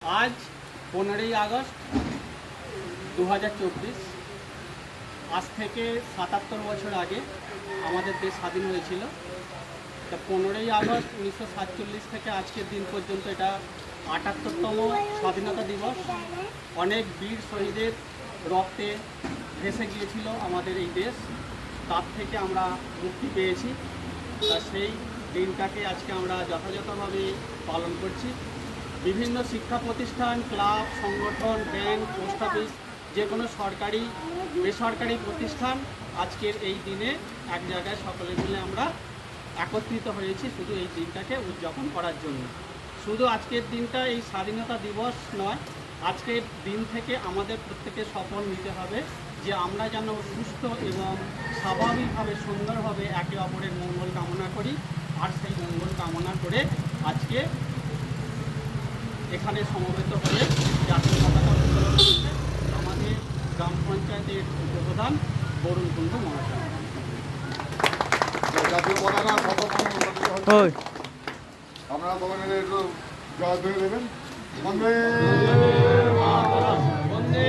आज 15ই আগস্ট 2024। আজ থেকে 77 বছর আগে আমাদের দেশ স্বাধীন হয়েছিল। তা 15ই আগস্ট 1947 থেকে আজকের দিন পর্যন্ত এটা 78তম স্বাধীনতা দিবস। অনেক বীর শহীদের রক্তে ভেসে গিয়েছিল আমাদের এই দেশ, তার থেকে আমরা মুক্তি পেয়েছি। তা সেই দিনটাকে আজকে আমরা যথাযথভাবে পালন করছি। বিভিন্ন শিক্ষা প্রতিষ্ঠান, ক্লাব, সংগঠন, ব্যাংক, পোস্ট অফিস, যে কোনো সরকারি বেসরকারি প্রতিষ্ঠান আজকের এই দিনে এক জায়গায় সকলে মিলে আমরা একত্রিত হয়েছি শুধু এই দিনটাকে উদযাপন করার জন্য। শুধু আজকের দিনটা এই স্বাধীনতা দিবস নয়, আজকের দিন থেকে আমাদের প্রত্যেকের শপথ নিতে হবে যে আমরা যেন সুস্থ এবং স্বাভাবিকভাবে সুন্দরভাবে একে অপরের মঙ্গল কামনা করি। আর সেই মঙ্গল কামনা করে আজকে এখানে সমবেত হয়ে জাতীয় পতাকা উত্তোলন করছে আমাদের গ্রাম পঞ্চায়েতের উপপ্রধান বরুণ কুণ্ডু মহাশয়। জাতীয় পতাকা আপনারা সবাই মিলে একটু জয় ধরে দেবেন। বন্দে বন্দে